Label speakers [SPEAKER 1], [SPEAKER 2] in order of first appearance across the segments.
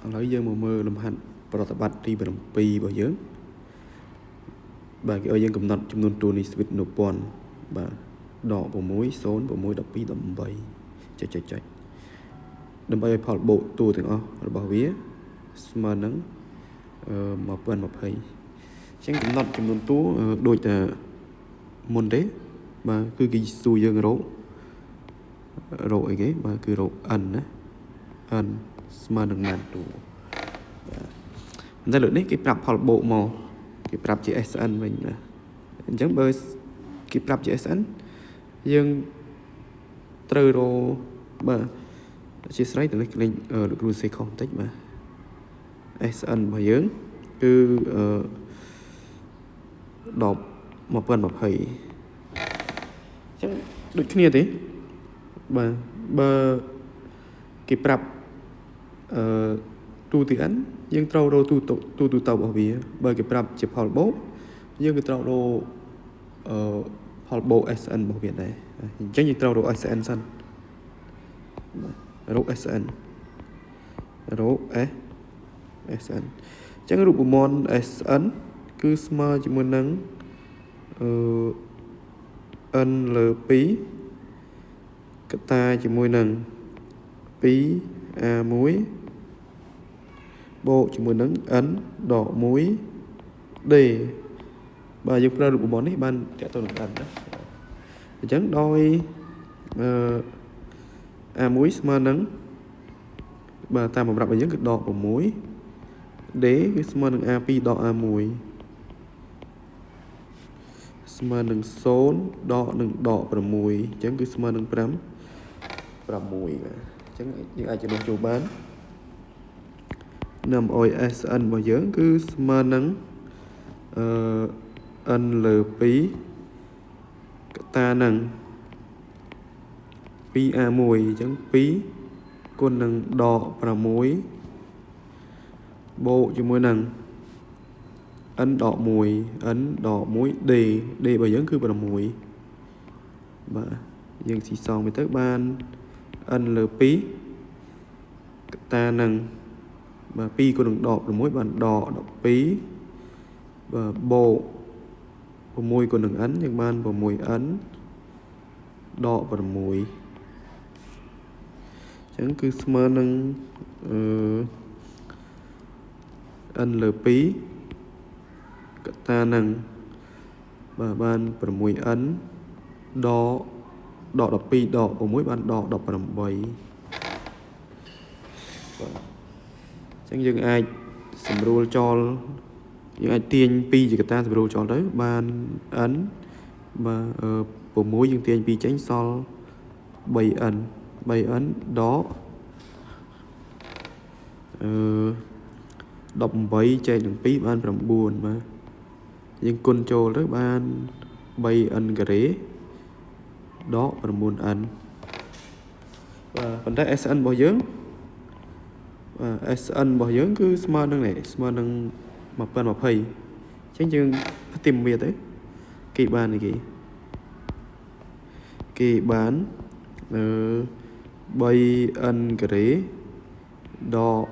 [SPEAKER 1] ឥឡូវយើងមកមើលលំហាត់ប្រតិបត្តិទី7របស់យើងបាទគេឲ្យយើងកំណត់ចំនួនតួនេះស្វិតនៅពាន់បាទដក6 0 6 12 18ចុចដើម្បីឲ្យផលបូកតួទាំងអស់របស់វាស្មើនឹង1020អញ្ចឹងកំណត់ចំនួនតួដូចតែមុនទេបាទគឺគេសួរយើងរកអីគេបាទគឺរក n ណា n ស្មើនឹងប៉ុន្មានតួបាទតែលើកនេះគេប្រាប់ផលបូកមកគេប្រាប់ជា SN វិញណាអញ្ចឹងបើគេប្រាប់ជា SN យើងត្រូវរកបាទអធ្យាស្រ័យទៅនេះគ្លេចលោកគ្រូសេខុសបន្តិចបាទ SN របស់យើងគឺ10 1020អញ្ចឹងដូចគ្នាទេបាទបើគេប្រាប់ទូទី n យើងត្រូវរកទូទៅរបស់វាបើគេប្រាប់ជាផលបូកយើងក៏ត្រូវរកផលបូក SN របស់វាដែរអញ្ចឹងយើងត្រូវរក SN សិនរក SN រក SN អញ្ចឹងរូបមន្ត SN គឺស្មើជាមួយនឹងn លើ2កតាជាមួយនឹង 2a1 បូកជាមួយនឹង n ដក 1d បាទយើងប្រើរូបមន្តនេះបានតទៅនឹង n ណាអញ្ចឹងដោយ a1 ស្មើនឹងបាទតាមបំរាប់របស់យើងគឺដក 6d គឺស្មើនឹង a2 ដក a1 ស្មើនឹង0ដកនឹងដក 6 អញ្ចឹងគឺស្មើនឹង 5 6បាទអញ្ចឹងយើងអាចចំណុចចូលបាននាំឲ្យ SN របស់យើងគឺស្មើនឹងn លើ2កតានឹង 2a1 អញ្ចឹង2គុណនឹងដក 6 បូកជាមួយនឹង n ដក 1 n ដក 1d d របស់យើងគឺ 6 បាទយើងស៊ីសងវាទៅបាន n លើ2កតានឹងបាទ2គុណនឹងដក 6 បានដក 12 បាទបូក 6គុណនឹង n យើងបាន 6n ដក 6 អញ្ចឹងគឺស្មើនឹងn លើ2កតានឹងបាទបាន 6n ដក 12 ដក 6 បានដក 18 បាទអញ្ចឹងយើងអាចសម្រួលចោលយើងអាចទាញ2ជាកតាសម្រួលចោលទៅបាន n បាទ6យើងទាញ2ចេញសល់ 3n ដក18ចែកនឹង2បាន 9បាទយើងគុណចូលទៅបាន 3n ការ៉េដក 9n បាទប៉ុន្តែ SN របស់យើងបាទ SN របស់យើងគឺស្មើនឹងនេះស្មើនឹង1020អញ្ចឹងយើងផ្ទឹមវាទៅគេបានអីគេបាន 3n ការ៉េដក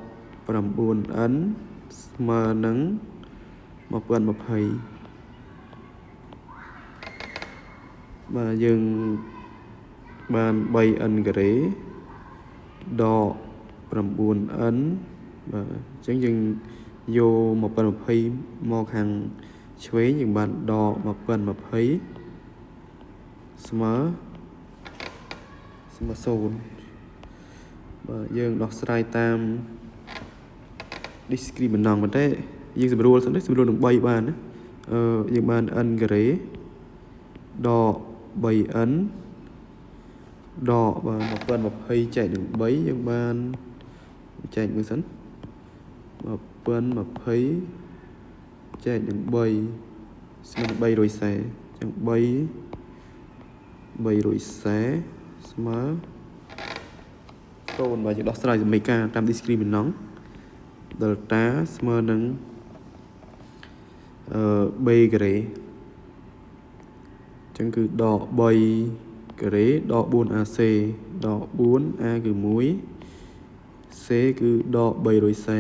[SPEAKER 1] 9n ស្មើនឹង1020បាទយើងបាន 3n ការ៉េដក 9n បាទអញ្ចឹងយើងយក1020មកខាងឆ្វេងយើងបានដក1020ស្មើ0បាទយើងដោះស្រាយតាម discriminant ប៉ុន្តែយើងសម្រួលសិនទៅសម្រួលនឹង3បានណាយើងបាន n ការ៉េដក 3n ដកបាទ1020ចែកនឹង3យើងបានចែកមើលសិន1020ចែកនឹង3ស្មើនឹង340អញ្ចឹង340ស្មើ0បាទយើងដោះស្រាយសមីការតាម discriminant delta ស្មើនឹងb ការ៉េអញ្ចឹងគឺដក3ការ៉េដក 4ac ដក 4a គឺ1 សេគឺដក300សេ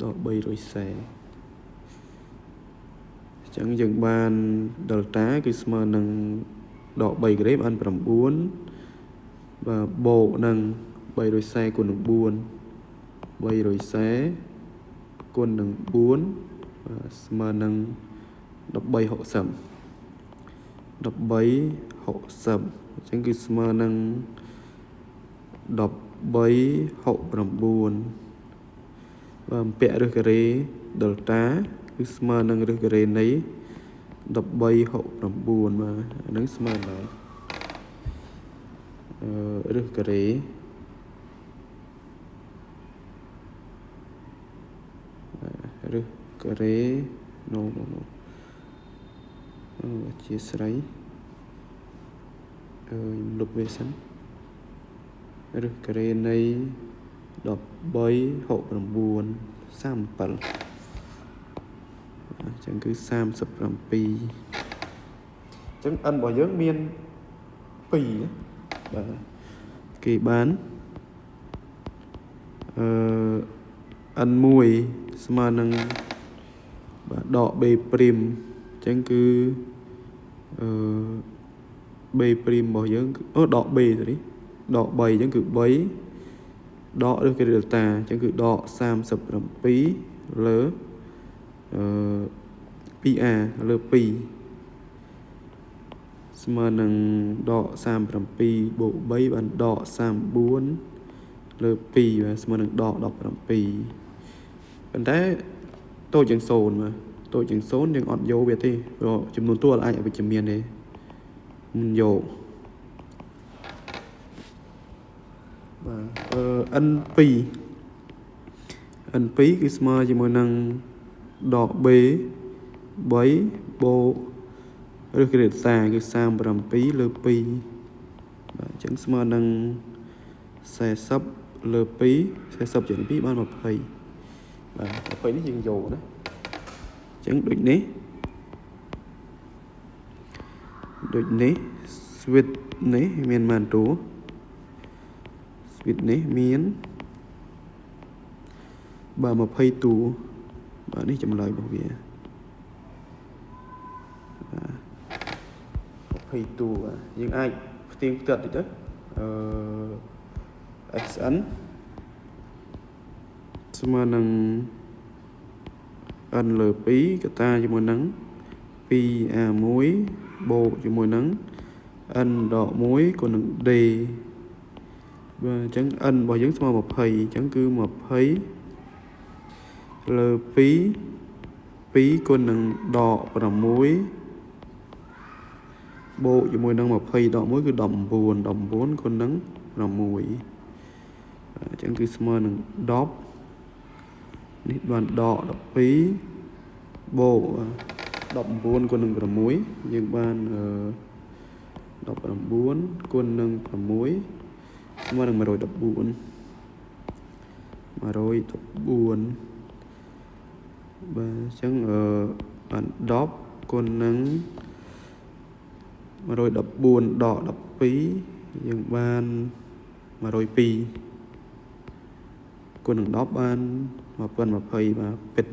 [SPEAKER 1] ដក300សេអញ្ចឹងយើងបាន delta គឺស្មើនឹងដក3ក្រេបាន9បាទបូកនឹង300សេគុណនឹង4 300សេគុណនឹង4បាទស្មើនឹង1360 1360អញ្ចឹងគឺស្មើនឹង1369បាទពាក់រឹសការ៉េ delta គឺស្មើនឹងរឹសការ៉េនៃ1369បាទអានឹងស្មើនឹងរឹសការ៉េរឹសការ៉េ no អធិស្ឋានលុបវាសិនរឹសការ៉េនៃ1369 37អញ្ចឹងគឺ37អញ្ចឹង n របស់យើងមាន2បាទគេបានn1 ស្មើនឹងបាទដក b' អញ្ចឹងគឺb' របស់យើងដក b ទៅនេះដក3អញ្ចឹងគឺ3ដកឬគេ delta អញ្ចឹងគឺដក37លើ2a លើ2ស្មើនឹងដក37បូក3បានដក34លើ2បាទស្មើនឹងដក17ប៉ុន្តែតូចជាង0បាទតូចជាង0យើងអត់យកវាទេព្រោះចំនួនតួអាចអវិជ្ជមានទេមិនយកបាទn2 គឺស្មើជាមួយនឹងដក b 3បូកឬគេរក្សាគឺ37លើ2បាទអញ្ចឹងស្មើនឹង40លើ2 40ជាង2បាន20បាទ20នេះយើងយកណាអញ្ចឹងដូចនេះswitch នេះមានប៉ុន្មានតួswitch នេះមានបាទ20តួបាទនេះចម្លើយរបស់វា20តួបាទយើងអាចផ្ទៀងផ្ទាត់តិចទៅxn ស្មើនឹង n លើ2កតាជាមួយនឹង 2a1 បូកជាមួយនឹង n ដក1គុណនឹង d បាទអញ្ចឹង n របស់យើងស្មើ20អញ្ចឹងគឺ20លើ2គុណនឹងដក6បូកជាមួយនឹង20ដក1គឺ19គុណនឹង6អញ្ចឹងគឺស្មើនឹង10នេះបានដក12បូក19គុណនឹង6យើងបាន19គុណនឹង6ស្មើនឹង114បាទអញ្ចឹងបាន10គុណនឹង114ដក12យើងបាន102គុណនឹង10បាន1020បាទពិត